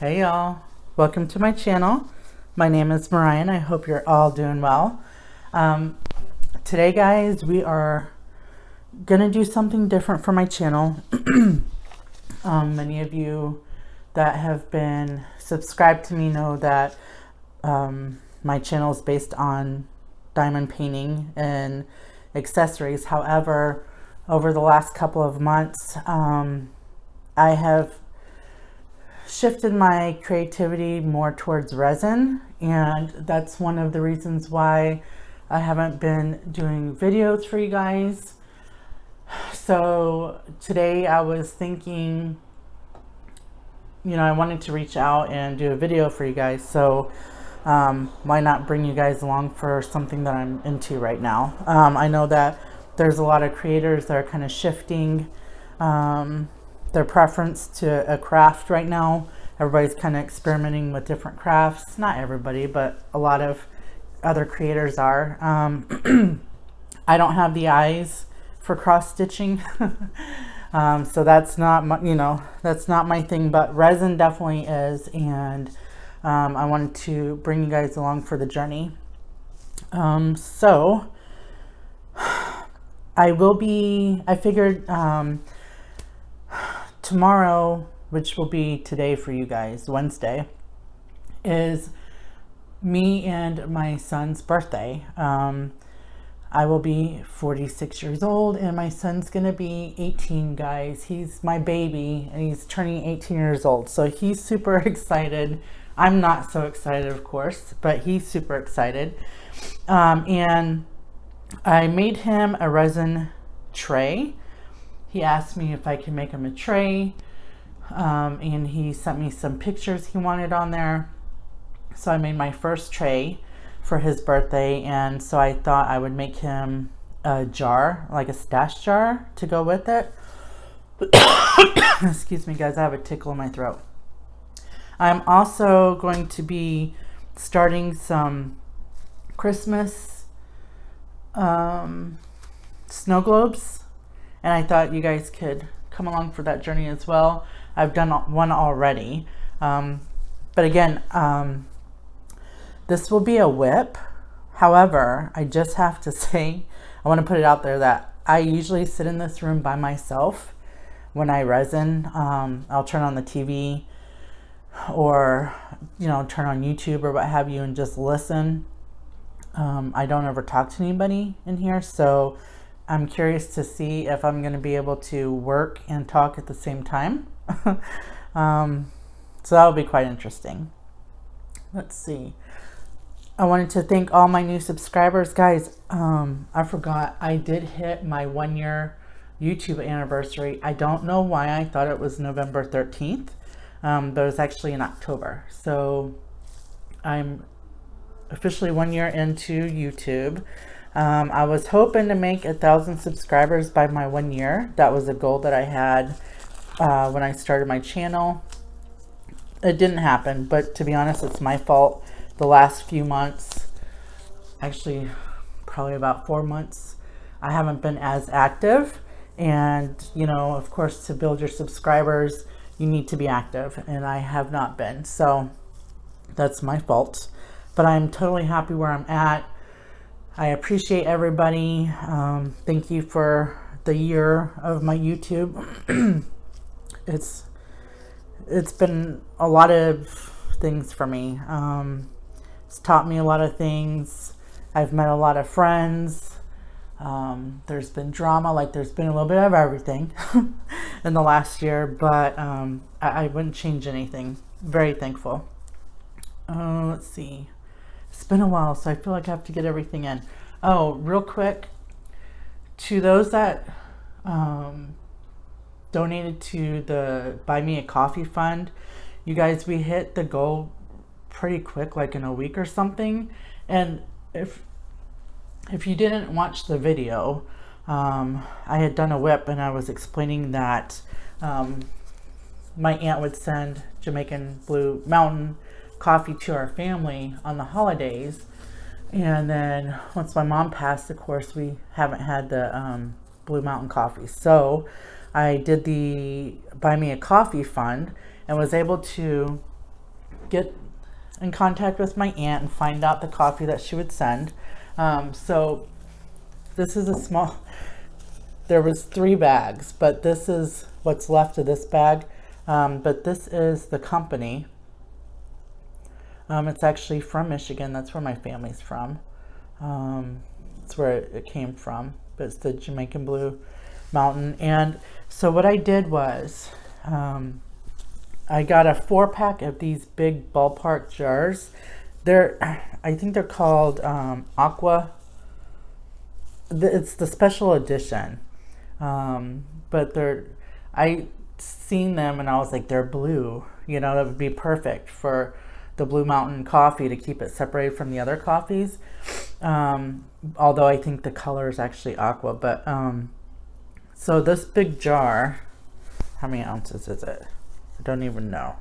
Hey y'all, welcome to my channel. My name is Mariah and I hope you're all doing well. Today guys, we are gonna do something different for my channel. Many of you that have been subscribed to me know that my channel is based on diamond painting and accessories. However, over the last couple of months, I have shifted my creativity more towards resin, and that's one of the reasons why I haven't been doing videos for you guys. So today I was thinking, I wanted to reach out and do a video for you guys, so why not bring you guys along for something that I'm into right now. I know that there's a lot of creators that are kind of shifting their preference to a craft right now. Everybody's kind of experimenting with different crafts. Not everybody, but a lot of other creators are. I don't have the eyes for cross stitching, so that's not my, that's not my thing. But resin definitely is, and I wanted to bring you guys along for the journey. So I figured tomorrow, which will be today for you guys, Wednesday, is me and my son's birthday. I will be 46 years old and my son's gonna be 18, guys. He's my baby and he's turning 18 years old. So he's super excited. I'm not so excited, of course, but he's super excited. And I made him a resin tray. He asked me if I could make him a tray, and he sent me some pictures he wanted on there. So I made my first tray for his birthday, and so I thought I would make him a jar, like a stash jar, to go with it. Excuse me, guys, I have a tickle in my throat. I'm also going to be starting some Christmas snow globes, and I thought you guys could come along for that journey as well. I've done one already, but again, this will be a WIP. However, I just have to say, I want to put it out there that I usually sit in this room by myself when I resin. I'll turn on the TV or turn on YouTube or what have you and just listen. I don't ever talk to anybody in here, so I'm curious to see if I'm going to be able to work and talk at the same time. So that'll be quite interesting. Let's see. I wanted to thank all my new subscribers, guys. I forgot I did hit my 1-year YouTube anniversary. I don't know why I thought it was November 13th, but it was actually in October. So I'm officially 1 year into YouTube. I was hoping to make 1,000 subscribers by my 1 year. That was a goal that I had when I started my channel. It didn't happen, but to be honest, it's my fault. The last few months, actually probably about 4 months, I haven't been as active. And of course, to build your subscribers, you need to be active, and I have not been. So that's my fault, but I'm totally happy where I'm at. I appreciate everybody. Thank you for the year of my YouTube. It's been a lot of things for me. It's taught me a lot of things. I've met a lot of friends. There's been drama, like there's been a little bit of everything in the last year, but I wouldn't change anything. Very thankful. Let's see. It's been a while, so I feel like I have to get everything in. Oh, real quick, to those that donated to the Buy Me a Coffee fund, you guys, we hit the goal pretty quick, like in a week or something. And if you didn't watch the video, I had done a WIP and I was explaining that my aunt would send Jamaican Blue Mountain coffee to our family on the holidays, and then once my mom passed, of course, we haven't had the Blue Mountain coffee. So I did the Buy Me a Coffee fund and was able to get in contact with my aunt and find out the coffee that she would send. So this is a small, there was 3 bags, but this is what's left of this bag. But this is the company. It's actually from Michigan. That's where my family's from. That's where it came from. But it's the Jamaican Blue Mountain. And so what I did was, I got a 4-pack of these big ballpark jars. I think they're called Aqua. It's the special edition. But I seen them and I was like, they're blue. You know, that would be perfect for the Blue Mountain coffee, to keep it separated from the other coffees. Although I think the color is actually aqua. But so this big jar, how many ounces is it? I don't even know.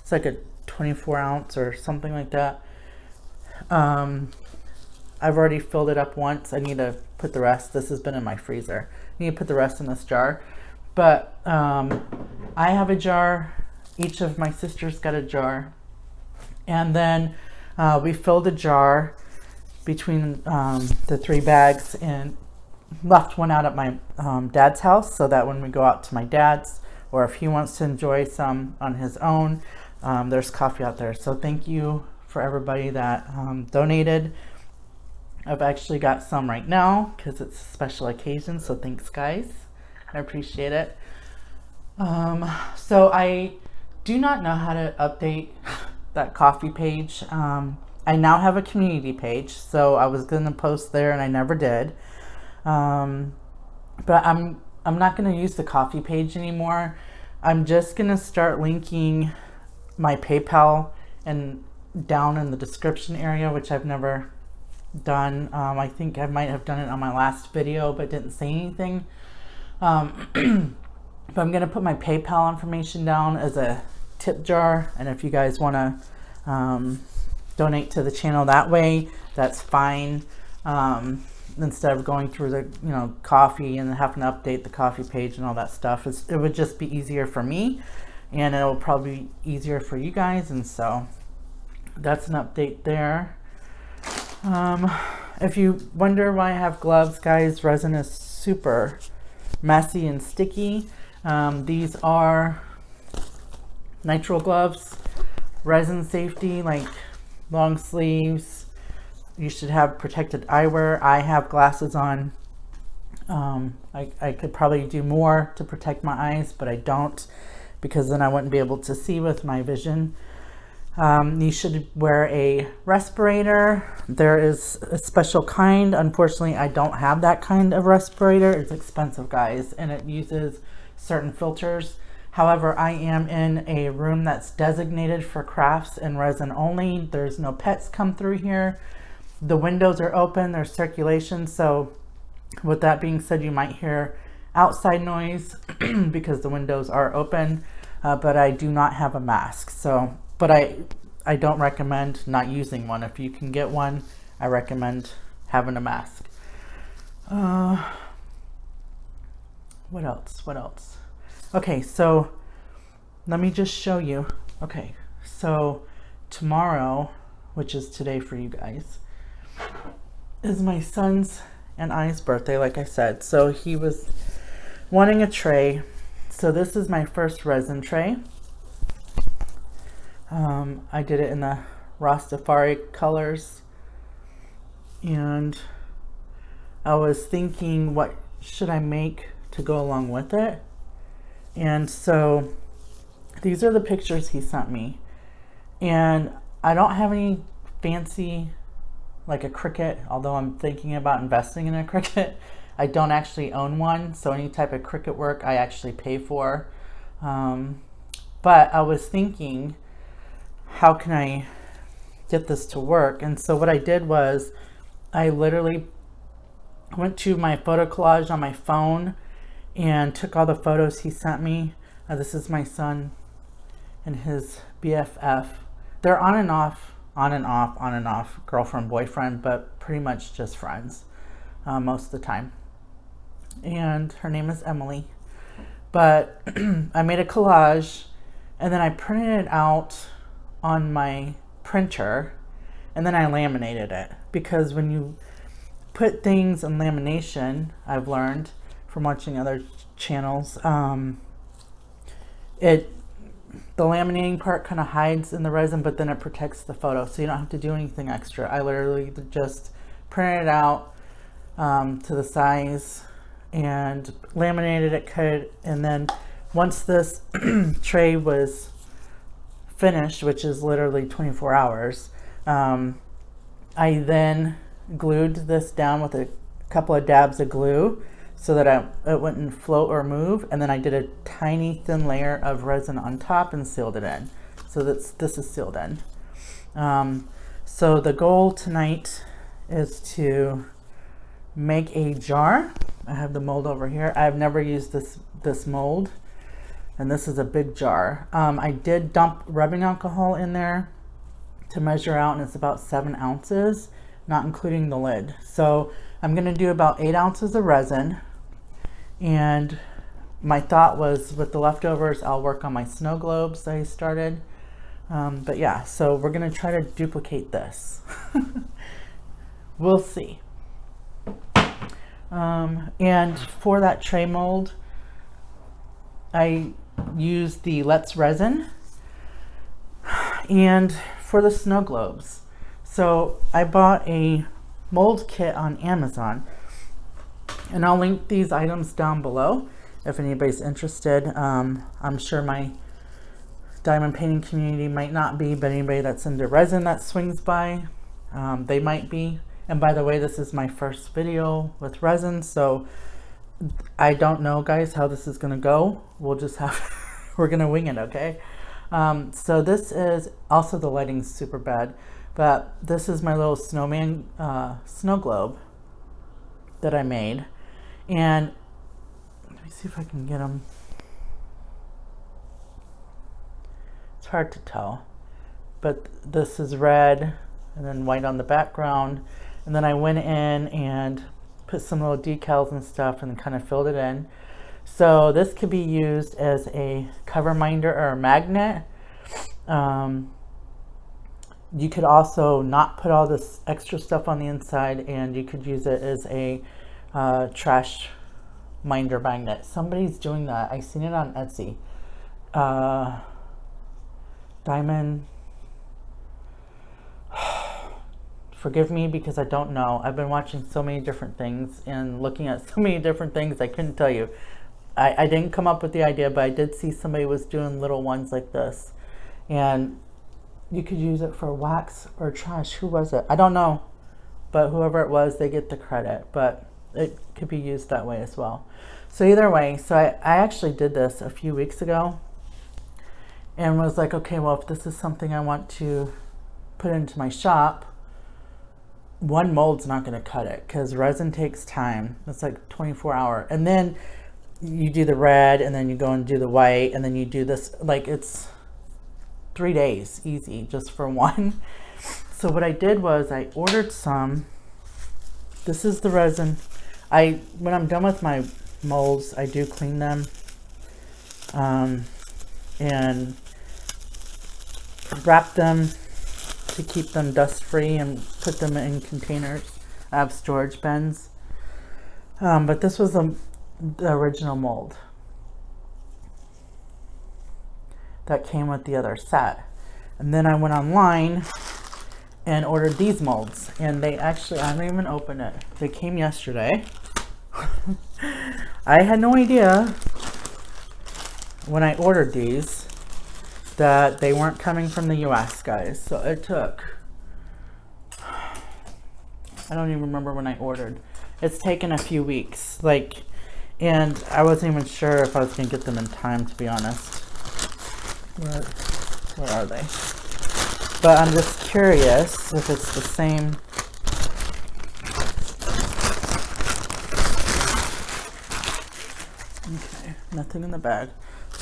It's like a 24 ounce or something like that. I've already filled it up once. I need to put the rest. This has been in my freezer. I need to put the rest in this jar. But I have a jar. Each of my sisters got a jar. And then we filled a jar between the 3 bags and left one out at my dad's house, so that when we go out to my dad's, or if he wants to enjoy some on his own, there's coffee out there. So thank you for everybody that donated. I've actually got some right now because it's a special occasion, so thanks guys. I appreciate it. So I do not know how to update that coffee page. I now have a community page, so I was going to post there and I never did. But I'm not going to use the coffee page anymore. I'm just going to start linking my PayPal and down in the description area, which I've never done. I think I might have done it on my last video, but didn't say anything. But I'm going to put my PayPal information down as a tip jar, and if you guys want to donate to the channel that way, that's fine. Instead of going through the coffee and having to update the coffee page and all that stuff, it would just be easier for me, and it'll probably be easier for you guys. And so that's an update there. If you wonder why I have gloves, guys, resin is super messy and sticky. These are nitrile gloves, Resin Safety, like long sleeves. You should have protected eyewear. I have glasses on. I could probably do more to protect my eyes, but I don't, because then I wouldn't be able to see with my vision. You should wear a respirator. There is a special kind. Unfortunately, I don't have that kind of respirator. It's expensive, guys, and it uses certain filters. However, I am in a room that's designated for crafts and resin only. There's no pets come through here. The windows are open, there's circulation. So with that being said, you might hear outside noise because the windows are open, but I do not have a mask. So, but I don't recommend not using one. If you can get one, I recommend having a mask. What else? Okay, so let me just show you. Okay, so tomorrow, which is today for you guys, is my son's and I's birthday, like I said. So he was wanting a tray. So this is my first resin tray. I did it in the Rastafari colors, and I was thinking, what should I make to go along with it? And so these are the pictures he sent me, and I don't have any fancy, like a Cricut, although I'm thinking about investing in a Cricut. I don't actually own one, so any type of Cricut work I actually pay for. But I was thinking, how can I get this to work? And so what I did was I literally went to my photo collage on my phone and took all the photos he sent me. This is my son and his BFF. They're on and off, girlfriend, boyfriend, but pretty much just friends most of the time. And her name is Emily. But I made a collage, and then I printed it out on my printer, and then I laminated it, because when you put things in lamination, I've learned from watching other channels, the laminating part kind of hides in the resin, but then it protects the photo, so you don't have to do anything extra. I literally just printed it out to the size and laminated it, cut it, and then once this tray was finished, which is literally 24 hours, I then glued this down with a couple of dabs of glue so that it wouldn't float or move, and then I did a tiny thin layer of resin on top and sealed it in. So this is sealed in. So the goal tonight is to make a jar. I have the mold over here. I've never used this mold, and this is a big jar. I did dump rubbing alcohol in there to measure out, and it's about 7 ounces, not including the lid. So I'm gonna do about 8 ounces of resin, and my thought was with the leftovers, I'll work on my snow globes that I started. But yeah, so we're gonna try to duplicate this. We'll see. And for that tray mold, I used the Let's Resin, and for the snow globes, so I bought a mold kit on Amazon, and I'll link these items down below if anybody's interested. I'm sure my diamond painting community might not be, but anybody that's into resin that swings by, they might be. And by the way, this is my first video with resin, so I don't know, guys, how this is gonna go. We'll just have we're gonna wing it, okay? So this is also, the lighting's super bad, but this is my little snowman snow globe that I made. And let me see if I can get them. It's hard to tell, but this is red and then white on the background. And then I went in and put some little decals and stuff and kind of filled it in. So this could be used as a cover minder or a magnet. You could also not put all this extra stuff on the inside, and you could use it as a trash minder magnet. Somebody's doing that. I seen it on Etsy. Diamond. Forgive me because I don't know. I've been watching so many different things and looking at so many different things, I couldn't tell you. I didn't come up with the idea, but I did see somebody was doing little ones like this. And you could use it for wax or trash. Who was it? I don't know. But whoever it was, they get the credit. But it could be used that way as well. So either way, so I actually did this a few weeks ago. And was like, okay, well, if this is something I want to put into my shop, one mold's not going to cut it, because resin takes time. It's like 24-hour. And then you do the red, and then you go and do the white, and then you do this. Like, it's 3 days easy just for one. So what I did was I ordered some. This is the resin. When I'm done with my molds, I do clean them and wrap them to keep them dust free and put them in containers. I have storage bins, but this was the original mold that came with the other set. And then I went online and ordered these molds, and they actually, I haven't even opened it. They came yesterday. I had no idea when I ordered these that they weren't coming from the US, guys. So it took, I don't even remember when I ordered. It's taken a few weeks, like, and I wasn't even sure if I was gonna get them in time, to be honest. Where are they? But I'm just curious if it's the same. Okay, nothing in the bag.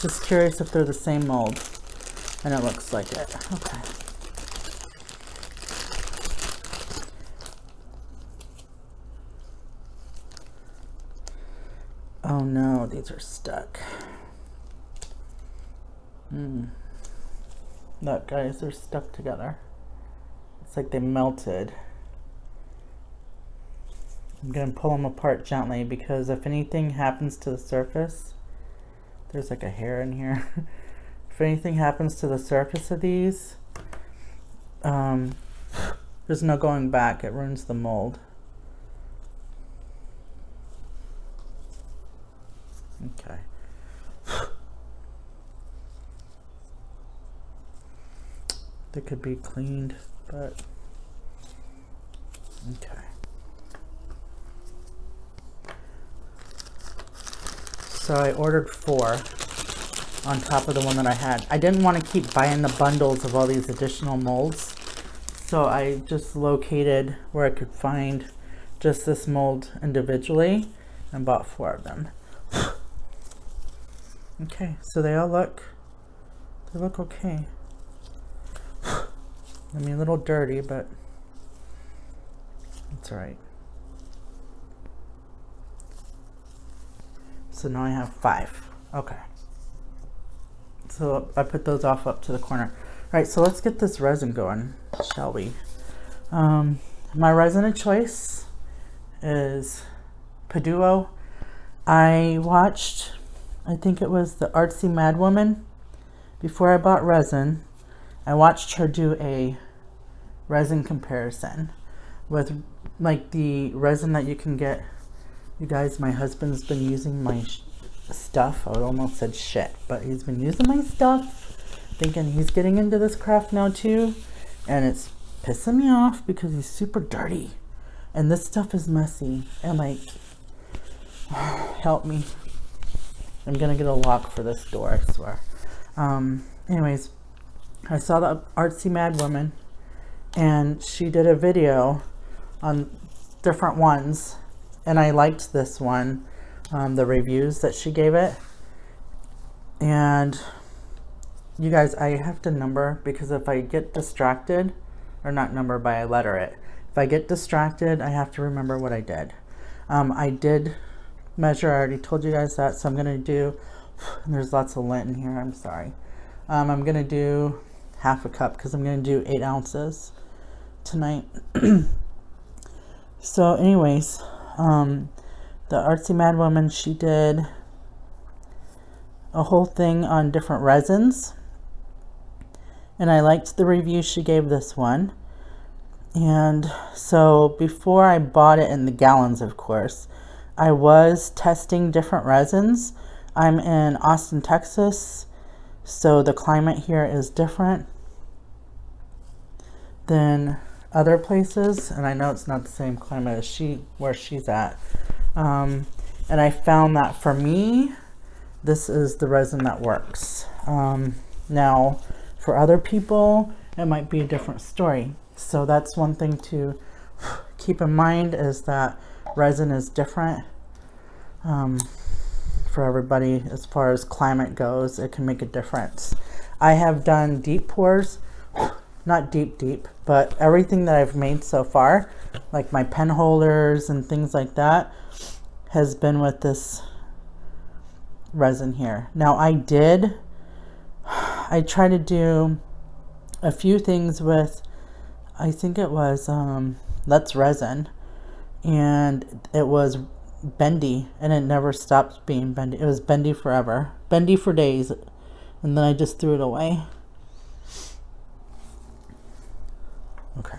Just curious if they're the same mold. And it looks like it. Okay. Oh no, these are stuck. Look, guys, they're stuck together. It's like they melted. I'm gonna pull them apart gently because if anything happens to the surface, there's like a hair in here. If anything happens to the surface of these, there's no going back. It ruins the mold. Okay. They could be cleaned, but okay. So I ordered 4 on top of the one that I had. I didn't want to keep buying the bundles of all these additional molds, so I just located where I could find just this mold individually and bought 4 of them. Okay, so they look okay. I mean, a little dirty, but it's all right. So now I have 5. Okay. So I put those off up to the corner. All right, so let's get this resin going, shall we? My resin of choice is Paduo. I watched, I think it was the Artsy Mad Woman. Before I bought resin, I watched her do a resin comparison with like the resin that you can get. You guys, my husband's been using my stuff. I almost said shit, but he's been using my stuff, thinking he's getting into this craft now too, and it's pissing me off because he's super dirty and this stuff is messy and like, help me. I'm gonna get a lock for this door, I swear. Anyways, I saw the Artsy Mad Woman and she did a video on different ones, and I liked this one, the reviews that she gave it. And you guys, I have to number because if I get distracted, or not number, but I letter it. If I get distracted, I have to remember what I did. I did measure, I already told you guys that, so I'm gonna do, and there's lots of lint in here, I'm sorry. I'm gonna do half a cup because I'm gonna do 8 ounces tonight. So anyways, the Artsy Mad Woman, she did a whole thing on different resins, and I liked the review she gave this one. And so before I bought it in the gallons, of course, I was testing different resins. I'm in Austin, Texas, so the climate here is different than other places, and I know it's not the same climate as where she's at. And I found that for me, this is the resin that works. Now, for other people, it might be a different story. So that's one thing to keep in mind, is that resin is different for everybody. As far as climate goes, it can make a difference. I have done deep pours, not deep, but everything that I've made so far, like my pen holders and things like that, has been with this resin here. Now I tried to do a few things with, I think it was Let's Resin, and it was bendy, and it never stopped being bendy. It was bendy forever, bendy for days, and then I just threw it away. Okay.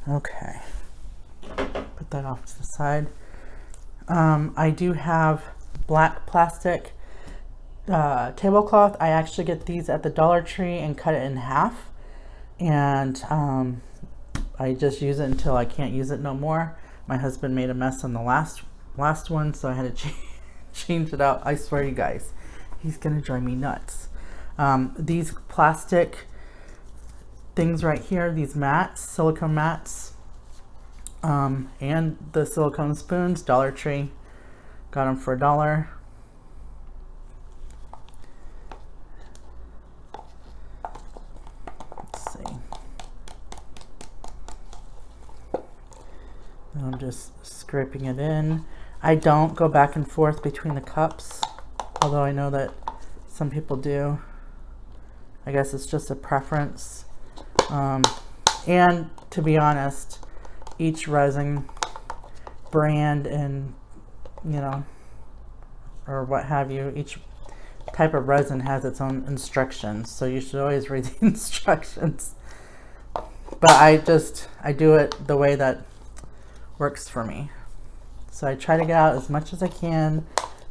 Okay. Put that off to the side. I do have black plastic tablecloth. I actually get these at the Dollar Tree and cut it in half, and I just use it until I can't use it no more. My husband made a mess on the last one, so I had to change it out. I swear, you guys, he's gonna drive me nuts. These plastic things right here, these mats, silicone mats, and the silicone spoons, Dollar Tree, got them for $1. Let's see. I'm just scraping it in. I don't go back and forth between the cups, although I know that some people do. I guess it's just a preference. And to be honest, each resin brand and, you know, or what have you, each type of resin has its own instructions. So you should always read the instructions. But I do it the way that works for me. So I try to get out as much as I can,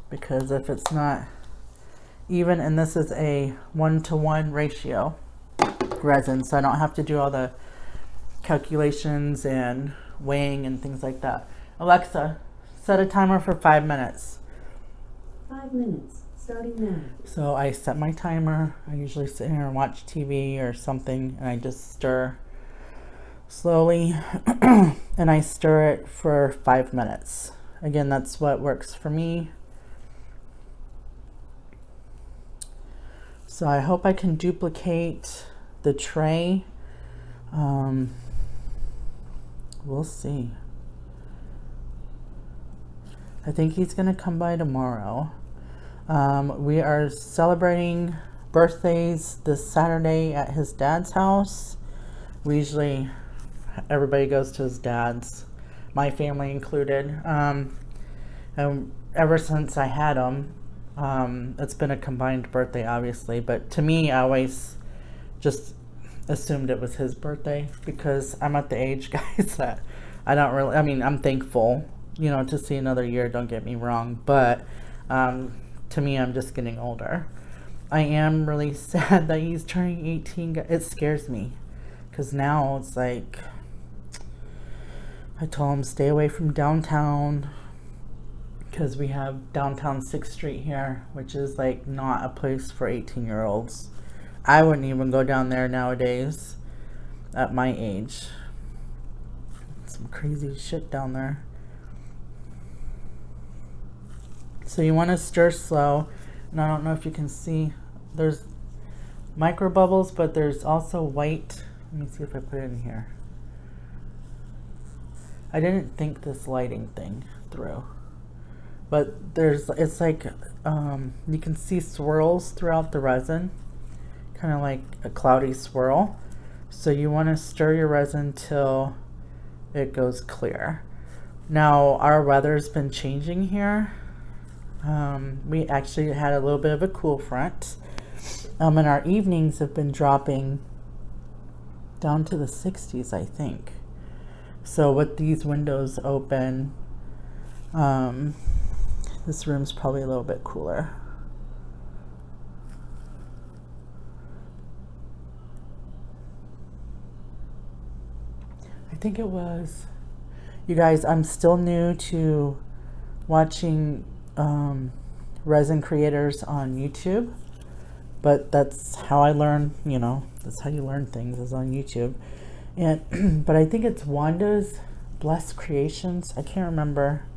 because if it's not even, and this is a 1-to-1 ratio resin, so I don't have to do all the calculations and weighing and things like that. Alexa, set a timer for 5 minutes. 5 minutes, starting now. So I set my timer. I usually sit here and watch TV or something, and I just stir slowly and I stir it for 5 minutes. Again, that's what works for me. So I hope I can duplicate the tray. We'll see. I think he's gonna come by tomorrow. We are celebrating birthdays this Saturday at his dad's house. We usually, everybody goes to his dad's, my family included. And ever since I had him, it's been a combined birthday, obviously, but to me, I always just assumed it was his birthday, because I'm at the age, guys, that I don't really, I mean, I'm thankful, you know, to see another year, don't get me wrong, but to me, I'm just getting older. I am really sad that he's turning 18. It scares me, because now it's like, I told him stay away from downtown, because we have downtown 6th Street here, which is like not a place for 18-year-olds. I wouldn't even go down there nowadays at my age. Some crazy shit down there. So you want to stir slow, and I don't know if you can see, there's micro bubbles, but there's also white. Let me see if I put it in here. I didn't think this lighting thing through, but it's like, you can see swirls throughout the resin, kind of like a cloudy swirl. So you want to stir your resin till it goes clear. Now our weather's been changing here. We actually had a little bit of a cool front, and our evenings have been dropping down to the 60s, I think. So with these windows open, this room's probably a little bit cooler. I think it was, you guys, I'm still new to watching resin creators on YouTube, but that's how I learn, you know, that's how you learn things, is on YouTube. And but I think it's Wanda's Blessed Creations. I can't remember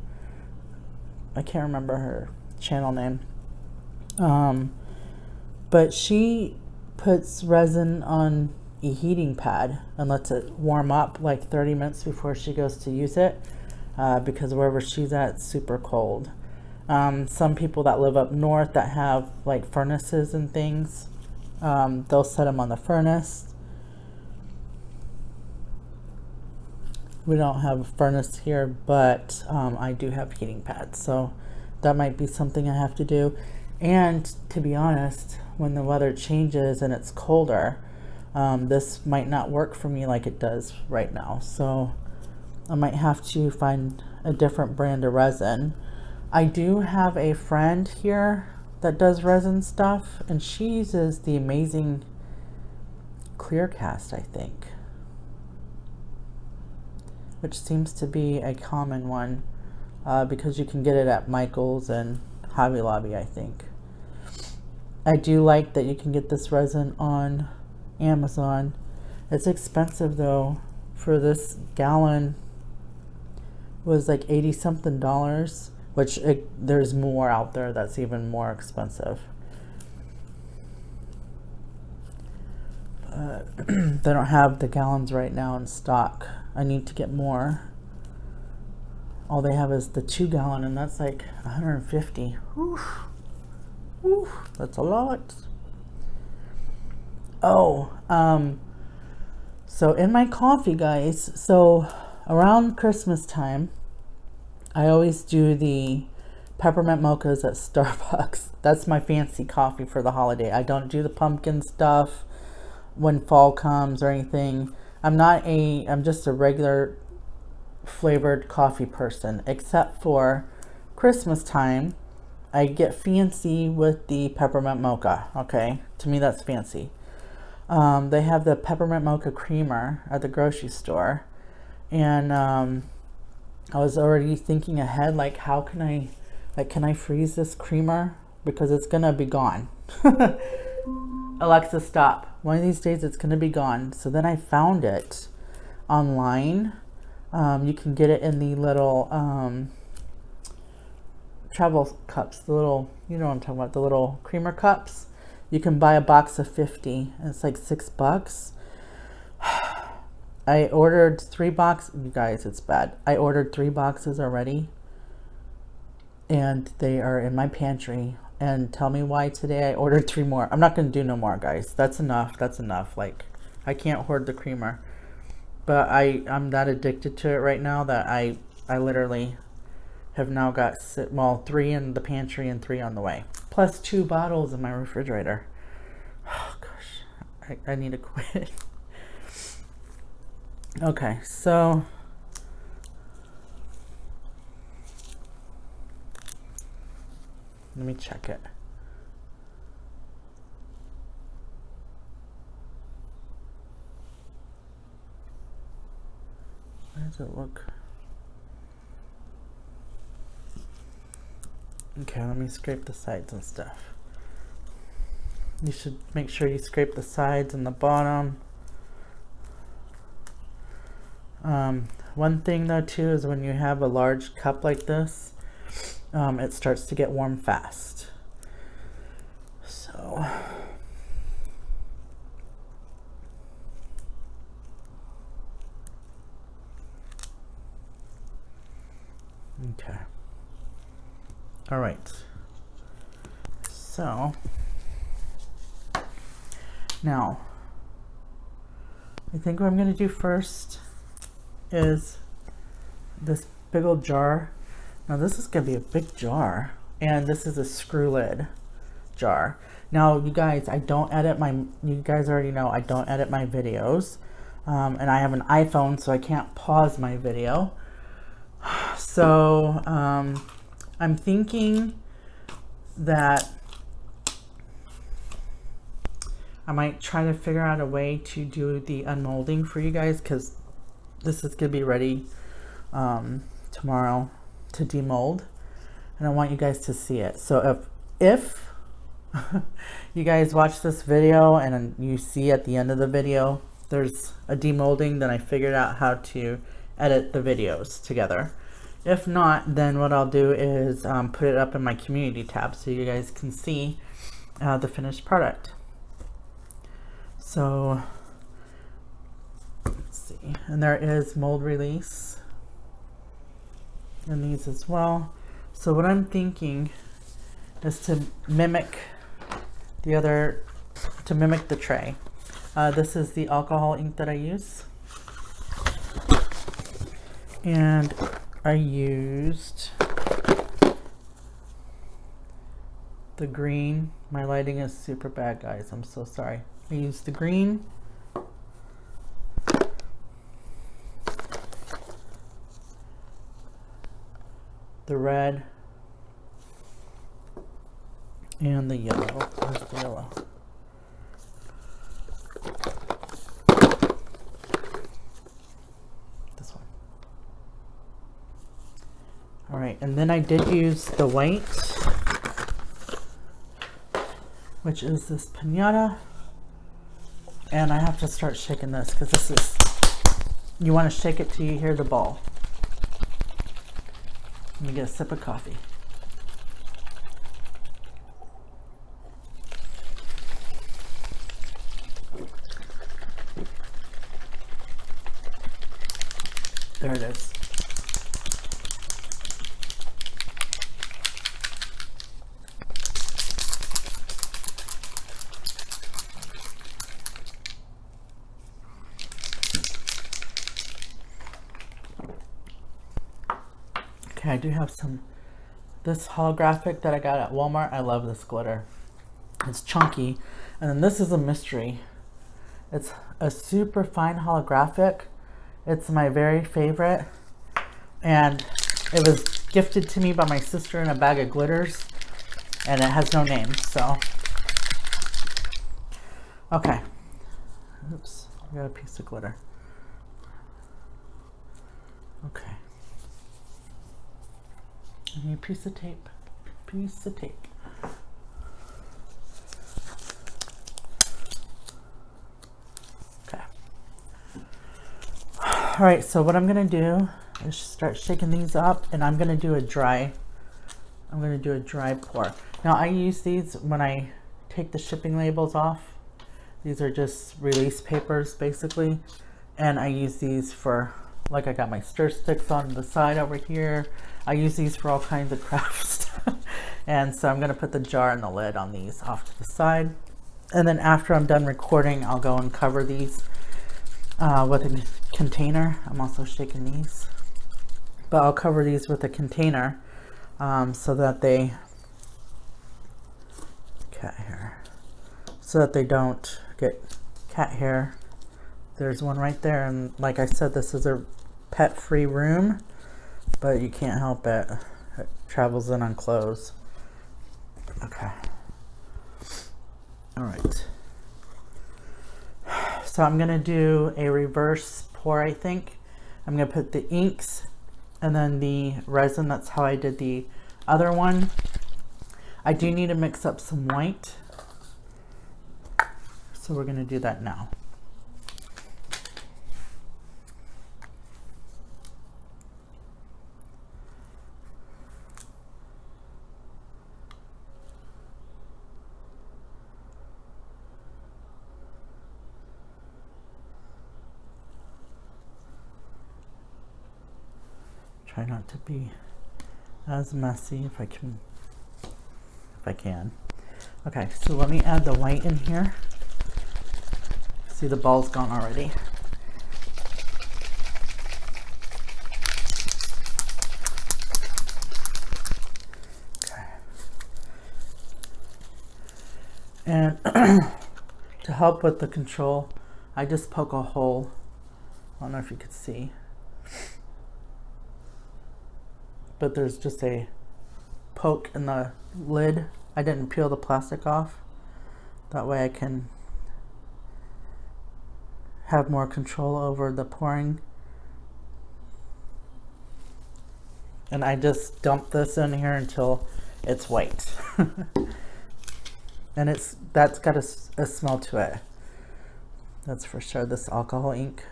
her channel name. But she puts resin on a heating pad and lets it warm up like 30 minutes before she goes to use it, because wherever she's at, it's super cold. Some people that live up north that have like furnaces and things, they'll set them on the furnace. We don't have a furnace here, but I do have heating pads, so that might be something I have to do. And to be honest, when the weather changes and it's colder, this might not work for me like it does right now. So I might have to find a different brand of resin. I do have a friend here that does resin stuff, and she uses the amazing clear cast, I think, which seems to be a common one, because you can get it at Michael's and Hobby Lobby, I think. I do like that you can get this resin on Amazon. It's expensive though. For this gallon was like $80 something, which there's more out there that's even more expensive. They don't have the gallons right now in stock. I need to get more. all they have is the 2-gallon, and that's like 150. Whew. Whew. That's a lot. Oh, so in my coffee, guys, so around Christmas time, I always do the peppermint mochas at Starbucks. That's my fancy coffee for the holiday. I don't do the pumpkin stuff when fall comes or anything. I'm just a regular flavored coffee person, except for Christmas time. I get fancy with the peppermint mocha. Okay, to me that's fancy. They have the peppermint mocha creamer at the grocery store, and I was already thinking ahead, like how can I freeze this creamer, because it's gonna be gone. Alexa, stop. One of these days it's gonna be gone. So then I found it online. You can get it in the little travel cups, the little, you know what I'm talking about, the little creamer cups. You can buy a box of 50, and it's like $6. I ordered 3 boxes. You guys, it's bad. I ordered 3 boxes already, and they are in my pantry. And tell me why today I ordered 3 more. I'm not going to do no more, guys. That's enough. That's enough. Like, I can't hoard the creamer. But I'm that addicted to it right now that I literally have now got, 3 in the pantry and 3 on the way. Plus 2 bottles in my refrigerator. Oh, gosh. I need to quit. Okay, so let me check it. Where does it look? Okay, let me scrape the sides and stuff. You should make sure you scrape the sides and the bottom. One thing though too is when you have a large cup like this, it starts to get warm fast. So okay. All right. So now I think what I'm going to do first is this big old jar. Now this is going to be a big jar, and this is a screw lid jar. Now you guys, you guys already know I don't edit my videos, and I have an iPhone, so I can't pause my video. So I'm thinking that I might try to figure out a way to do the unmolding for you guys, because this is going to be ready tomorrow to demold, and I want you guys to see it. So if you guys watch this video and you see at the end of the video there's a demolding, then I figured out how to edit the videos together. If not, then what I'll do is put it up in my community tab so you guys can see the finished product. So let's see, and there is mold release in these as well. So what I'm thinking is to mimic the tray. This is the alcohol ink that I use, and I used the green. My lighting is super bad, guys. I'm so sorry. I used the green, the red, and the yellow. Where's the yellow? This one. All right, and then I did use the white, which is this piñata. And I have to start shaking this, because this is, you want to shake it till you hear the ball. Let me get a sip of coffee. There it is. Okay, I do have this holographic that I got at Walmart. I love this glitter. It's chunky. And then this is a mystery. It's a super fine holographic. It's my very favorite. And it was gifted to me by my sister in a bag of glitters. And it has no name, so. Okay. Oops, I got a piece of glitter. Okay. I need a piece of tape. Piece of tape. Okay. All right, so what I'm gonna do is start shaking these up, and I'm gonna do a dry pour. Now I use these when I take the shipping labels off. These are just release papers basically, and I use these for, like, I got my stir sticks on the side over here. I use these for all kinds of craft stuff. And so I'm gonna put the jar and the lid on these off to the side. And then after I'm done recording, I'll go and cover these with a container. I'm also shaking these, but I'll cover these with a container so that they, so that they don't get cat hair. There's one right there, and like I said, this is a pet-free room, but you can't help it. It travels in on clothes. Okay. All right. So I'm gonna do a reverse pour, I think. I'm gonna put the inks and then the resin. That's how I did the other one. I do need to mix up some white. So we're gonna do that now. Try not to be as messy if I can. Okay, so let me add the white in here. See, the ball's gone already. Okay. And to help with the control, I just poke a hole. I don't know if you could see, but there's just a poke in the lid. I didn't peel the plastic off. That way I can have more control over the pouring. And I just dump this in here until it's white. And that's got a smell to it. That's for sure, this alcohol ink.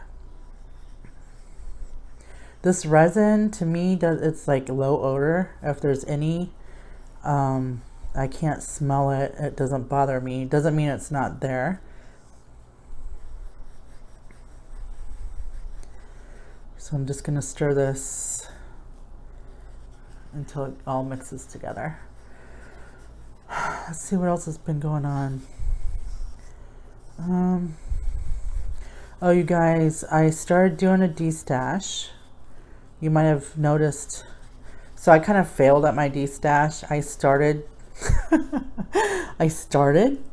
This resin, to me, it's like low odor. If there's any, I can't smell it. It doesn't bother me. Doesn't mean it's not there. So I'm just gonna stir this until it all mixes together. Let's see what else has been going on. Oh, you guys, I started doing a destash. You might have noticed. So I kind of failed at my destash. I started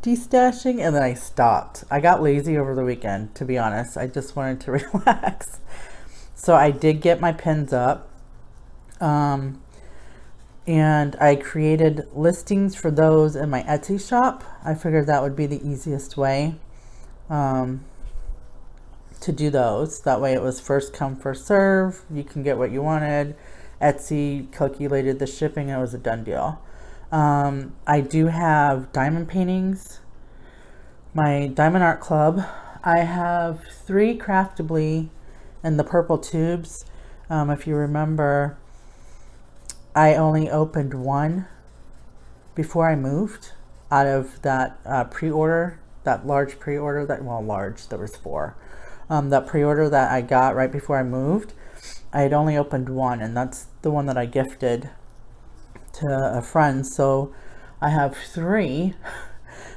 destashing and then I stopped. I got lazy over the weekend, to be honest. I just wanted to relax. So I did get my pins up, and I created listings for those in my Etsy shop. I figured that would be the easiest way to do those. That way it was first come, first serve. You can get what you wanted. Etsy calculated the shipping and it was a done deal. I do have diamond paintings. My Diamond Art Club. I have 3 Craftably in the purple tubes. If you remember, I only opened 1 before I moved out of that pre-order, that large pre-order, that, well, large, there was 4. That pre-order that I got right before I moved, I had only opened 1, and that's the one that I gifted to a friend. So I have 3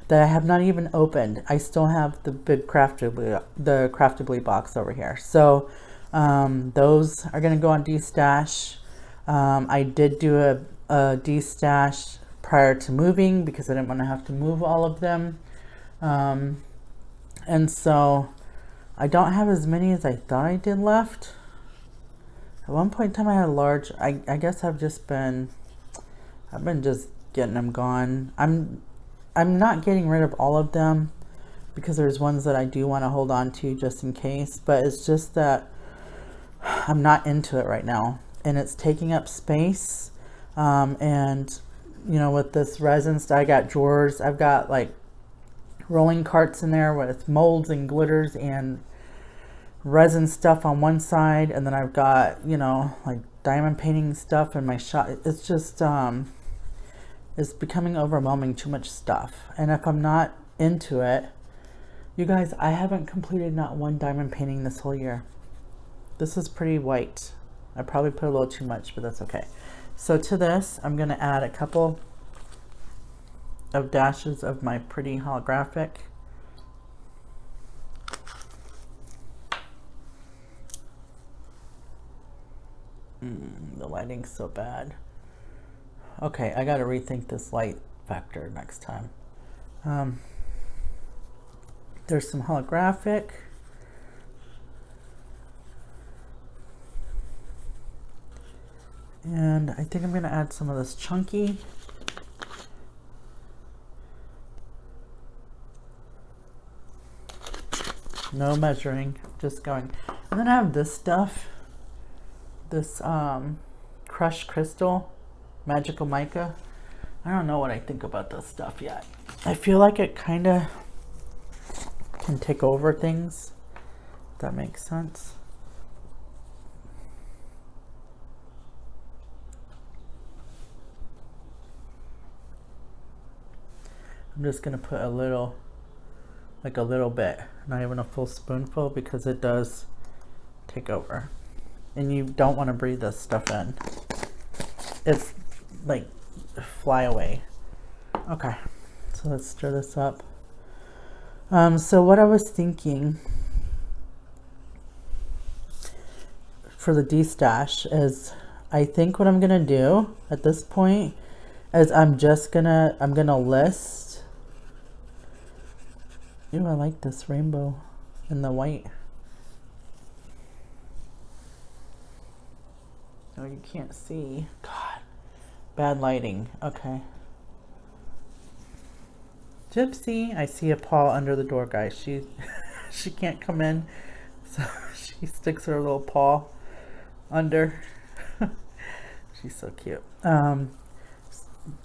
that I have not even opened. I still have the big Craftably box over here. So those are gonna go on destash. I did do a de-stash prior to moving because I didn't want to have to move all of them. And so I don't have as many as I thought I did left. At one point in time I had a large, I guess I've been just getting them gone. I'm not getting rid of all of them because there's ones that I do want to hold on to just in case, but it's just that I'm not into it right now and it's taking up space. And you know, with this resin stuff, I got drawers, I've got like rolling carts in there with molds and glitters and resin stuff on one side, and then I've got, you know, like diamond painting stuff in my shop. It's just it's becoming overwhelming, too much stuff. And if I'm not into it, you guys, I haven't completed not one diamond painting this whole year. This is pretty white. I probably put a little too much, but that's okay. So to this, I'm going to add a couple of dashes of my pretty holographic. The lighting's so bad. Okay, I got to rethink this light factor next time. There's some holographic. And I think I'm going to add some of this chunky. No measuring, just going. And then I have this stuff. This crushed crystal, magical mica. I don't know what I think about this stuff yet. I feel like it kind of can take over things, if that makes sense. I'm just gonna put a little, like a little bit, not even a full spoonful, because it does take over. And you don't want to breathe this stuff in. It's like fly away. Okay, so let's stir this up. So what I was thinking for the de-stash is, I think what I'm gonna do at this point is I'm gonna list. Ooh, I like this rainbow and the white. Oh, you can't see. God, bad lighting. Okay. Gypsy, I see a paw under the door, guys. She can't come in, so she sticks her little paw under. She's so cute.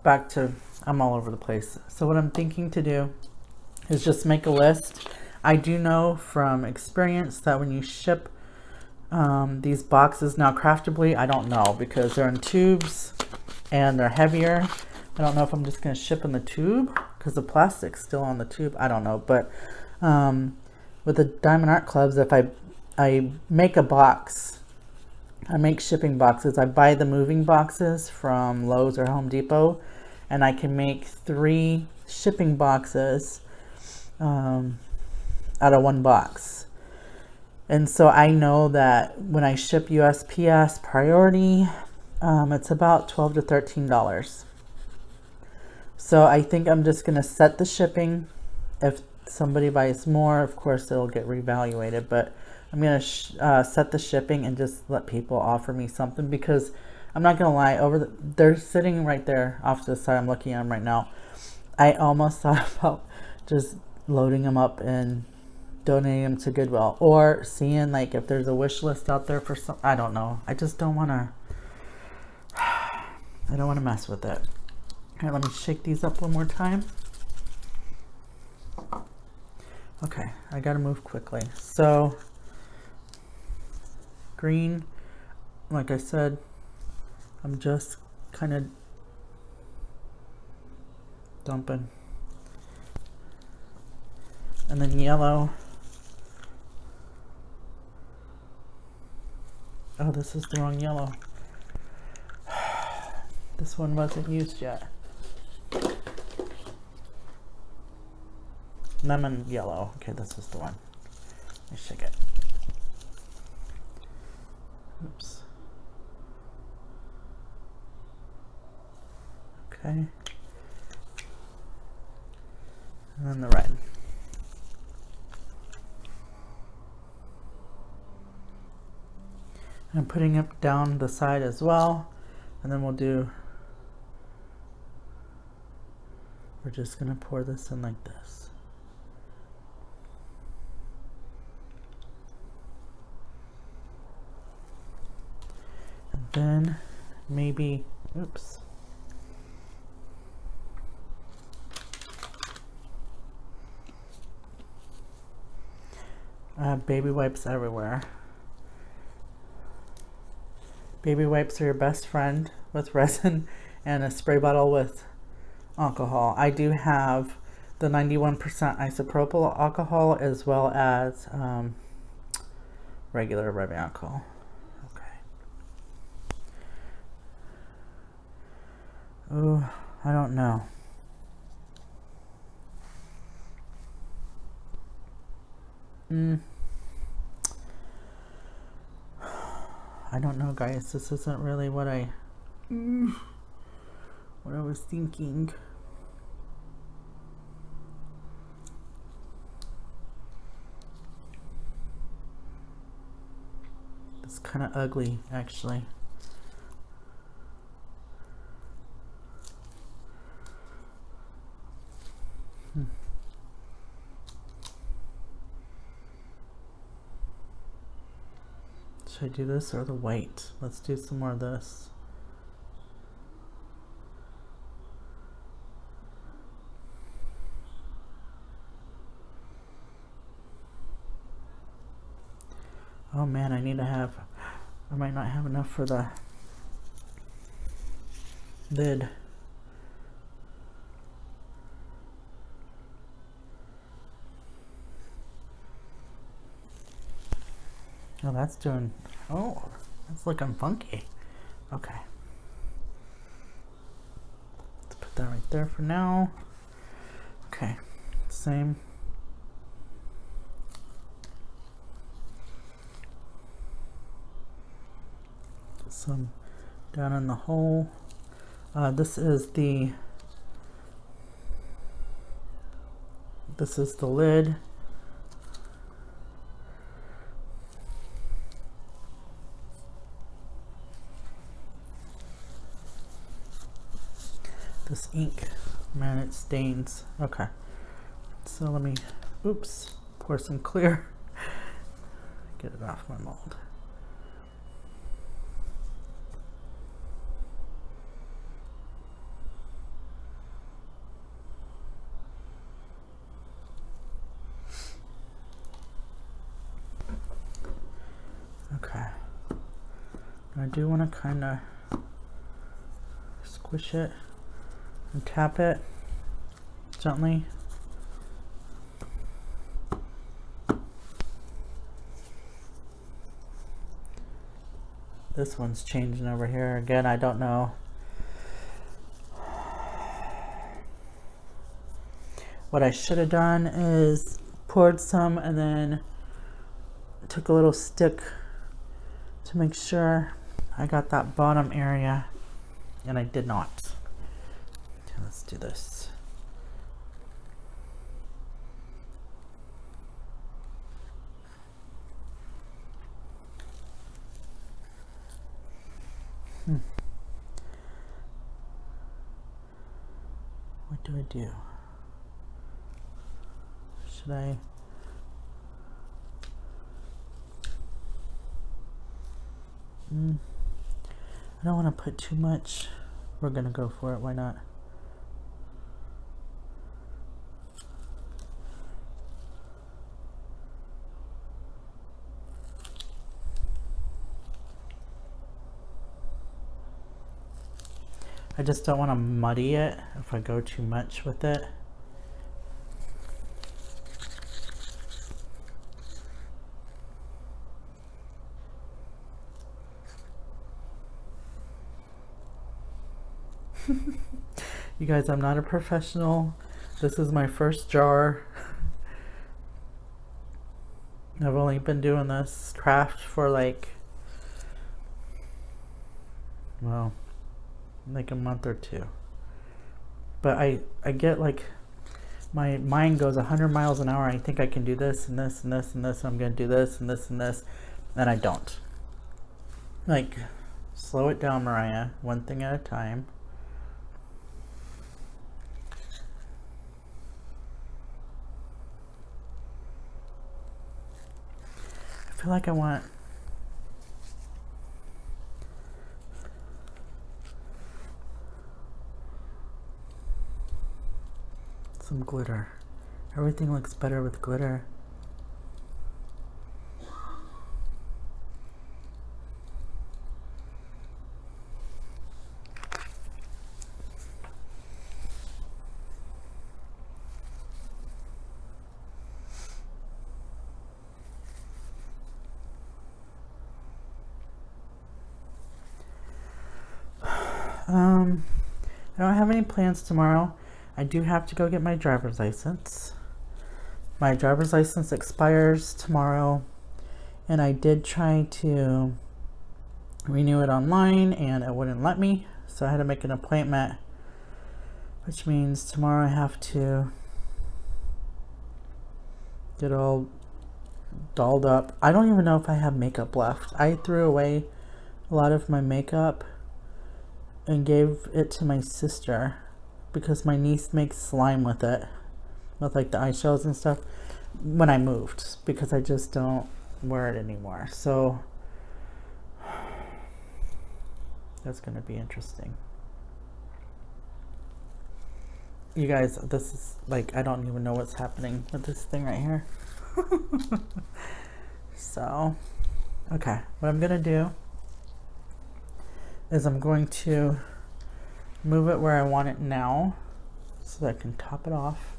Back to, I'm all over the place. So what I'm thinking to do is just make a list. I do know from experience that when you ship these boxes, now craftably, I don't know, because they're in tubes and they're heavier. I don't know if I'm just going to ship in the tube because the plastic's still on the tube. I don't know, but with the Diamond Art Clubs, if I make a box, I make shipping boxes. I buy the moving boxes from Lowe's or Home Depot, and I can make 3 shipping boxes out of one box. And so I know that when I ship USPS priority, it's about $12 to $13. So I think I'm just going to set the shipping. If somebody buys more, of course it'll get reevaluated, but I'm going to set the shipping and just let people offer me something, because I'm not going to lie, they're sitting right there off to the side. I'm looking at them right now. I almost thought about just loading them up and donating them to Goodwill, or seeing like if there's a wish list out there for some, I don't know. I just don't want to, I don't want to mess with it. All right, let me shake these up one more time. Okay, I gotta move quickly. So green, like I said, I'm just kind of dumping. And then yellow. Oh, this is the wrong yellow. This one wasn't used yet. Lemon yellow. Okay, this is the one. Let me shake it. Oops. Okay. And then the red. I'm putting it down the side as well, and then we're just gonna pour this in like this. And then maybe, oops. I have baby wipes everywhere. Baby wipes are your best friend with resin, and a spray bottle with alcohol. I do have the 91% isopropyl alcohol as well as regular rubbing alcohol. Okay. Oh, I don't know. I don't know, guys. This isn't really what I was thinking. It's kind of ugly, actually. Should I do this or the white? Let's do some more of this. Oh man, I might not have enough for the lid. Oh, that's looking funky. Okay. Let's put that right there for now. Okay, same. Some down in the hole. This is the lid. This ink, man, it stains. Okay, so let me, oops, pour some clear. Get it off my mold. Okay, I do want to kind of squish it and tap it gently. This one's changing over here again. I don't know. What I should have done is poured some and then took a little stick to make sure I got that bottom area, and I did not. Okay, let's do this. What do I do? Should I? I don't want to put too much. We're gonna go for it. Why not? I just don't want to muddy it if I go too much with it. You guys, I'm not a professional. This is my first jar. I've only been doing this craft for like a month or two. but I get like, my mind goes 100 miles an hour. I think I can do this and this and this and this, and I'm going to do this and this and this, and I don't. Like, slow it down, Mariah, one thing at a time. I feel like I want some glitter. Everything looks better with glitter. I don't have any plans tomorrow. I do have to go get my driver's license. My driver's license expires tomorrow, and I did try to renew it online and it wouldn't let me, so I had to make an appointment, which means tomorrow I have to get all dolled up. I don't even know if I have makeup left. I threw away a lot of my makeup and gave it to my sister because my niece makes slime with it, with like the eyeshadows and stuff, when I moved, because I just don't wear it anymore. So that's gonna be interesting. You guys, this is like, I don't even know what's happening with this thing right here. So, okay, what I'm gonna do is I'm going to move it where I want it now so that I can top it off.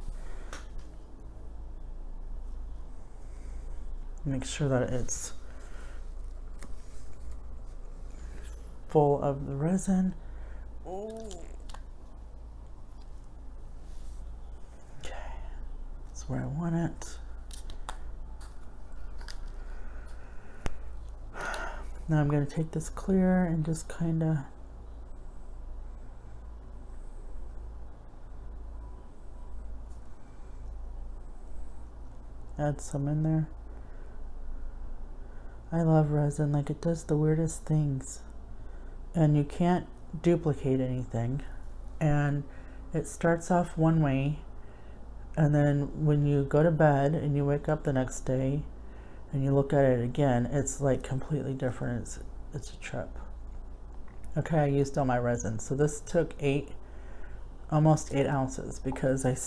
Make sure that it's full of the resin. Ooh. Okay, that's where I want it. Now I'm going to take this clear and just kind of add some in there. I love resin, like it does the weirdest things, and you can't duplicate anything, and it starts off one way, and then when you go to bed and you wake up the next day and you look at it again, it's like completely different. It's a trip. Okay, I used all my resin, so this took almost 8 ounces because I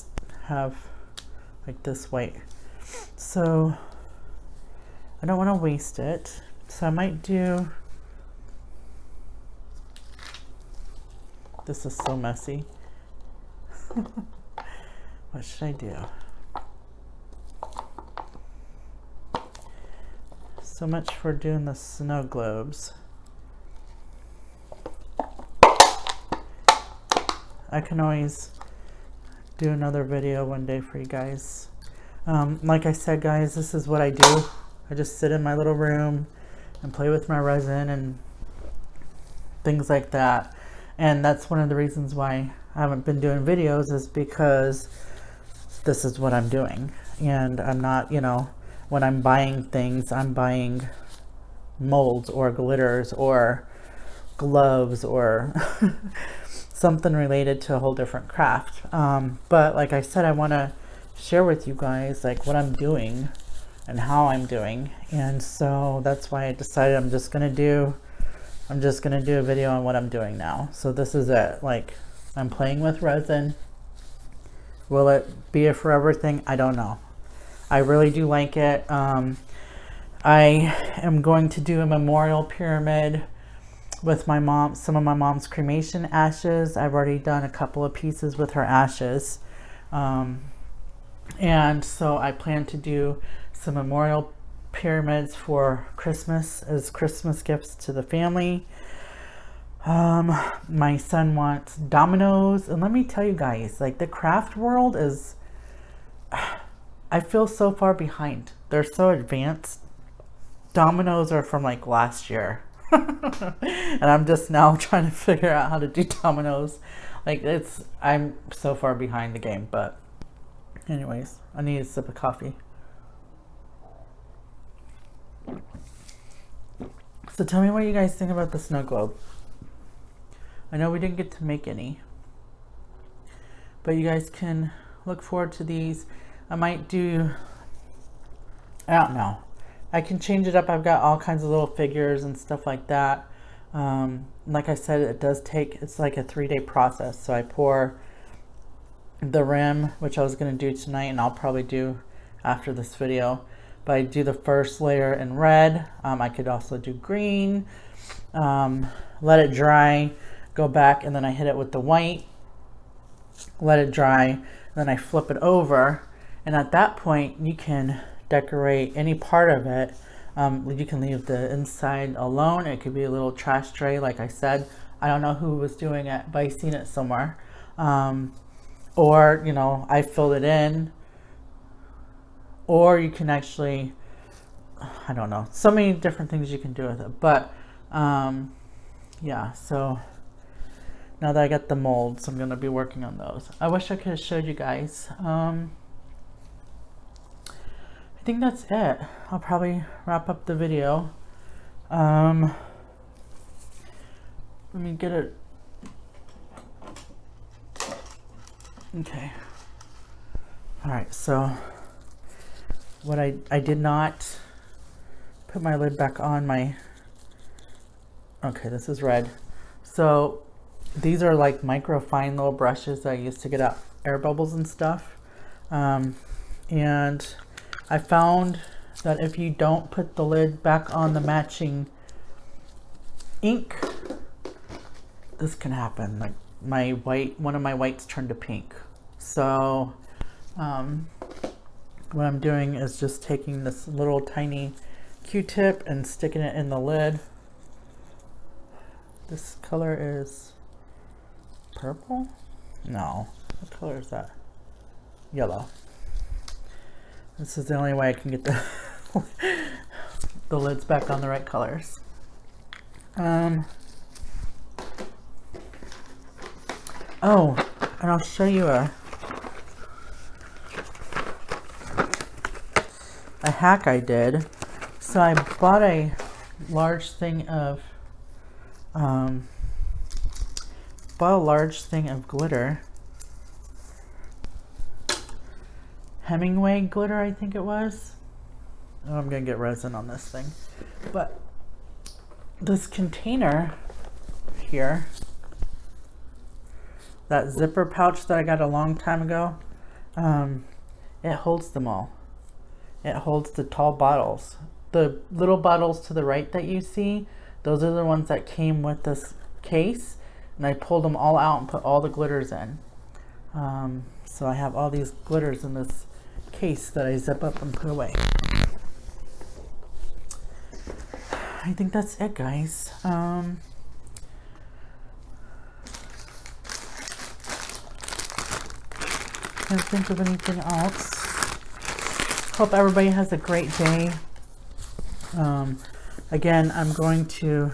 have like this weight, so I don't want to waste it, so I might do, this is so messy. What should I do? So much for doing the snow globes. I can always do another video one day for you guys. Like I said, guys, this is what I do. I just sit in my little room and play with my resin and things like that. And that's one of the reasons why I haven't been doing videos, is because this is what I'm doing. And I'm not, you know, when I'm buying things, I'm buying molds or glitters or gloves or something related to a whole different craft. But like I said, I want to share with you guys like what I'm doing and how I'm doing, and so that's why I decided I'm just gonna do a video on what I'm doing now. So this is it. Like, I'm playing with resin. Will it be a forever thing? I don't know. I really do like it. I am going to do a memorial pyramid with my mom, some of my mom's cremation ashes. I've already done a couple of pieces with her ashes, and so I plan to do some memorial pyramids for Christmas as Christmas gifts to the family. My son wants dominoes, and let me tell you guys, like, the craft world is, I feel so far behind. They're so advanced. Dominoes are from like last year. And I'm just now trying to figure out how to do dominoes Like I'm so far behind the game, but anyways, I need a sip of coffee. So tell me what you guys think about the snow globe. I know we didn't get to make any, but you guys can look forward to these. I might do, I don't know. I can change it up. I've got all kinds of little figures and stuff like that. Like I said, it does take, it's like a 3-day process. So I pour the rim, which I was going to do tonight, and I'll probably do after this video. But I do the first layer in red. I could also do green. Let it dry, go back, and then I hit it with the white. Let it dry, and then I flip it over. And at that point, you can decorate any part of it. You can leave the inside alone. It could be a little trash tray, like I said. I don't know who was doing it, but I seen it somewhere. Or, you know, I filled it in. Or you can actually, I don't know, so many different things you can do with it. But, yeah, so now that I got the molds, I'm going to be working on those. I wish I could have showed you guys. I think that's it. I'll probably wrap up the video. Let me get it. Okay. All right, so what I did not put my lid back on my, okay, this is red. So these are like micro fine little brushes that I used to get out air bubbles and stuff. And I found that if you don't put the lid back on the matching ink, this can happen. Like my white, one of my whites turned to pink. So what I'm doing is just taking this little tiny Q-tip and sticking it in the lid. This color is purple? No. What color is that? Yellow. This is the only way I can get the the lids back on the right colors. Oh, and I'll show you a hack I did. So I bought a large thing of glitter. Hemingway glitter, I think it was. Oh, I'm gonna get resin on this thing. But this container here, that zipper pouch that I got a long time ago, it holds them all. It holds the tall bottles. The little bottles to the right that you see, those are the ones that came with this case, and I pulled them all out and put all the glitters in. So I have all these glitters in this case that I zip up and put away. I think that's it, guys. Can't think of anything else. Hope everybody has a great day. Again, I'm going to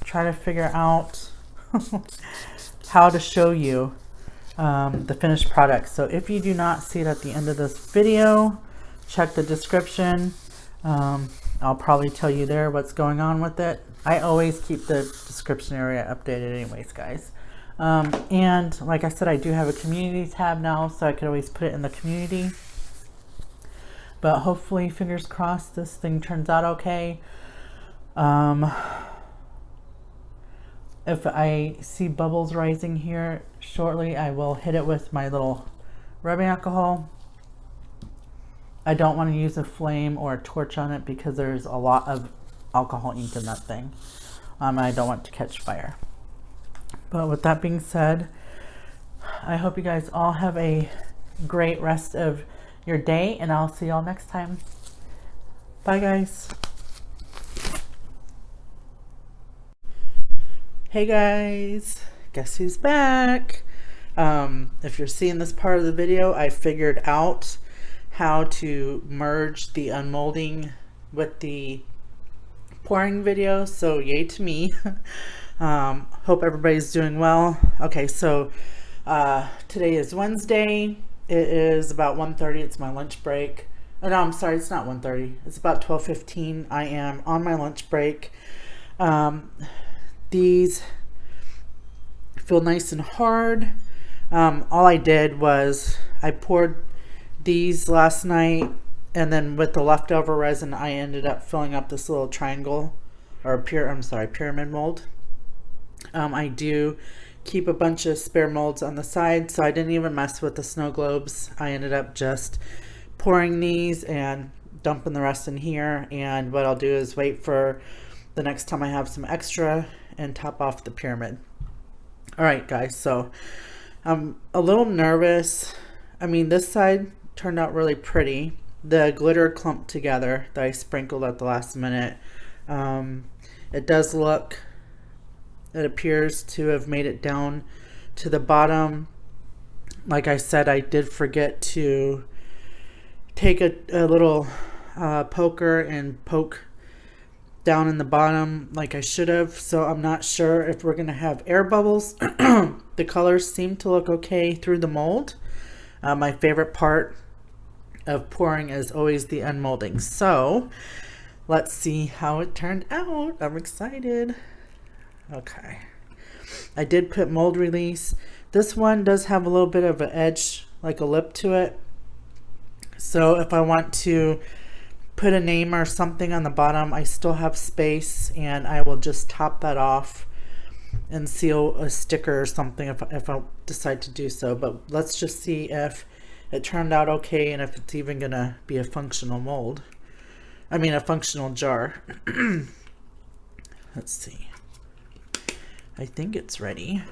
try to figure out how to show you the finished product. So if you do not see it at the end of this video, check the description. I'll probably tell you there what's going on with it. I always keep the description area updated anyways, guys. And like I said, I do have a community tab now, so I could always put it in the community. But hopefully, fingers crossed, this thing turns out okay. If I see bubbles rising here shortly, I will hit it with my little rubbing alcohol. I don't want to use a flame or a torch on it because there's a lot of alcohol ink in that thing. I don't want it to catch fire. But with that being said, I hope you guys all have a great rest of your day, and I'll see y'all next time. Bye, guys. Hey guys, guess who's back? If you're seeing this part of the video, I figured out how to merge the unmolding with the pouring video, so yay to me. Hope everybody's doing well. Okay, so Today is Wednesday. It is about 1:30. It's my lunch break. Oh, no, I'm sorry. It's not 1:30. It's about 12:15. I am on my lunch break. These feel nice and hard. All I did was I poured these last night, and then with the leftover resin, I ended up filling up this little triangle, or pyramid mold. I do keep a bunch of spare molds on the side, so I didn't even mess with the snow globes. I ended up just pouring these and dumping the rest in here, and what I'll do is wait for the next time I have some extra and top off the pyramid. Alright guys, so I'm a little nervous. I mean, this side turned out really pretty. The glitter clumped together that I sprinkled at the last minute. It does look, it appears to have made it down to the bottom. Like I said, I did forget to take a little poker and poke down in the bottom like I should have, so I'm not sure if we're gonna have air bubbles. The colors seem to look okay through the mold. My favorite part of pouring is always the unmolding, so let's see how it turned out. I'm excited. Okay, I did put mold release. This one does have a little bit of an edge, like a lip to it, so if I want to put a name or something on the bottom, I still have space, and I will just top that off and seal a sticker or something if I decide to do so. But let's just see if it turned out okay and if it's even gonna be a functional mold. I mean, a functional jar. Let's see. I think it's ready.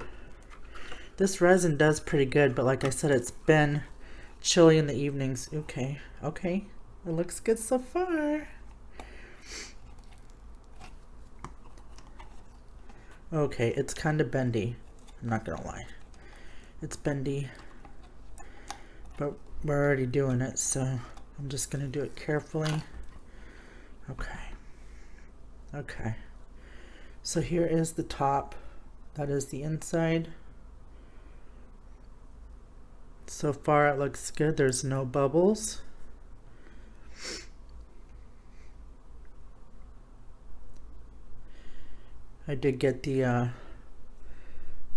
This resin does pretty good, but like I said, it's been chilly in the evenings. Okay, okay. It looks good so far. Okay, it's kind of bendy. I'm not gonna lie. It's bendy. But we're already doing it, so I'm just gonna do it carefully. Okay. Okay. So here is the top. That is the inside. So far it looks good. There's no bubbles. I did get the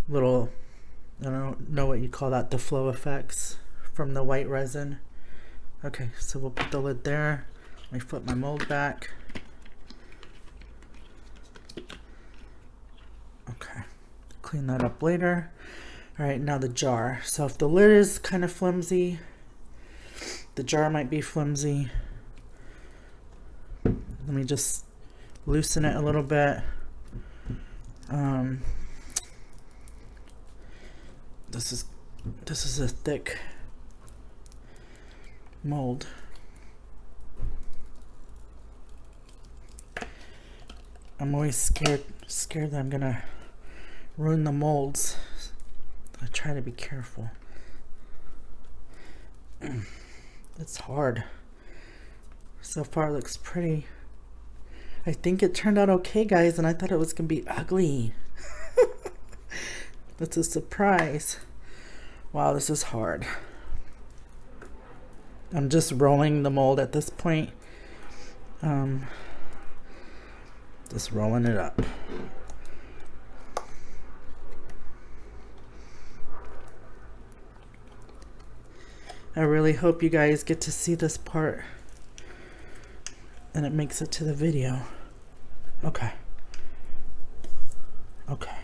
little, I don't know what you call that, the flow effects from the white resin. Okay, so we'll put the lid there. Let me flip my mold back. Okay, clean that up later. Alright, now the jar. So if the lid is kind of flimsy, the jar might be flimsy. Let me just loosen it a little bit. This is a thick mold. I'm always scared that I'm gonna ruin the molds. I try to be careful. It's hard. So far it looks pretty. I think it turned out okay, guys, and I thought it was gonna be ugly. That's a surprise. Wow, this is hard. I'm just rolling the mold at this point. Just rolling it up. I really hope you guys get to see this part and it makes it to the video. Okay. Okay.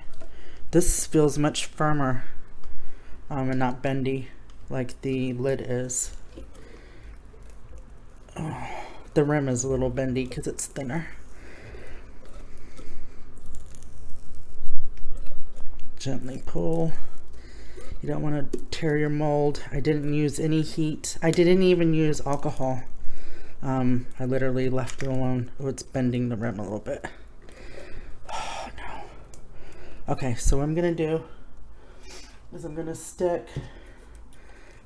This feels much firmer and not bendy like the lid is. Oh, the rim is a little bendy because it's thinner. Gently pull. You don't want to tear your mold. I didn't use any heat. I didn't even use alcohol. I literally left it alone. Oh, it's bending the rim a little bit. Oh no. Okay, so what I'm gonna do is I'm gonna stick.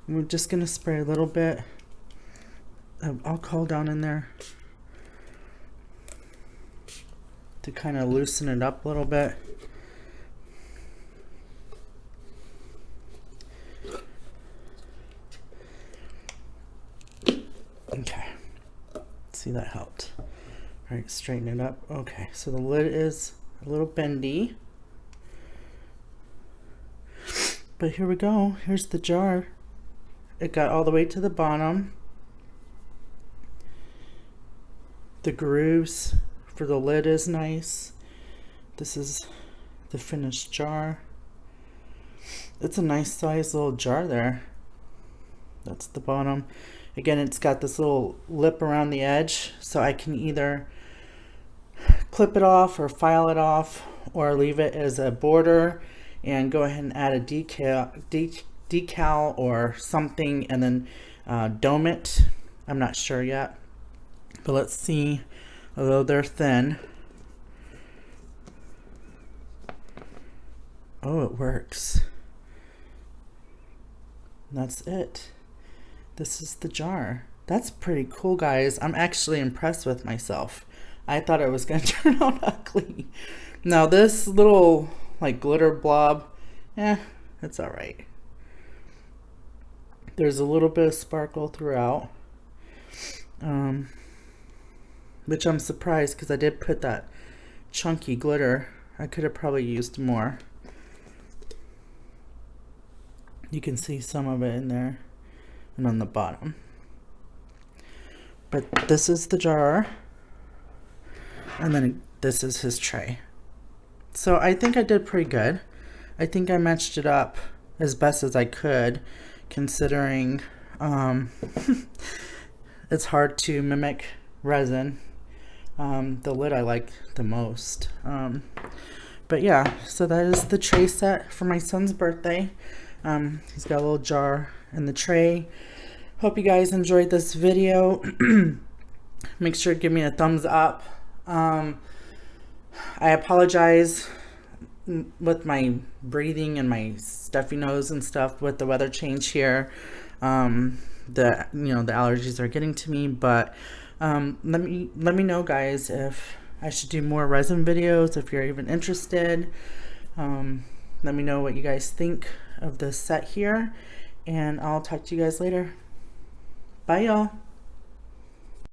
I'm just gonna spray a little bit of alcohol down in there to kind of loosen it up a little bit. Okay. See, that helped. All right, straighten it up. Okay, so the lid is a little bendy. But here we go. Here's the jar. It got all the way to the bottom. The grooves for the lid is nice. This is the finished jar. It's a nice size little jar there. That's the bottom. Again, it's got this little lip around the edge, so I can either clip it off or file it off, or leave it as a border and go ahead and add a decal or something, and then dome it. I'm not sure yet, but let's see. Although they're thin, oh, it works. And that's it. This is the jar. That's pretty cool, guys. I'm actually impressed with myself. I thought it was gonna turn out ugly. Now this little like glitter blob, it's all right. There's a little bit of sparkle throughout, which I'm surprised because I did put that chunky glitter. I could have probably used more. You can see some of it in there and on the bottom. But this is the jar, and then this is his tray. So I think I did pretty good. I think I matched it up as best as I could, considering it's hard to mimic resin. The lid I like the most. But yeah, so that is the tray set for my son's birthday. He's got a little jar in the tray. Hope you guys enjoyed this video. Make sure to give me a thumbs up. I apologize with my breathing and my stuffy nose and stuff with the weather change here. The allergies are getting to me, but let me know, guys, if I should do more resin videos, if you're even interested. Let me know what you guys think of this set here, and I'll talk to you guys later. Bye, y'all.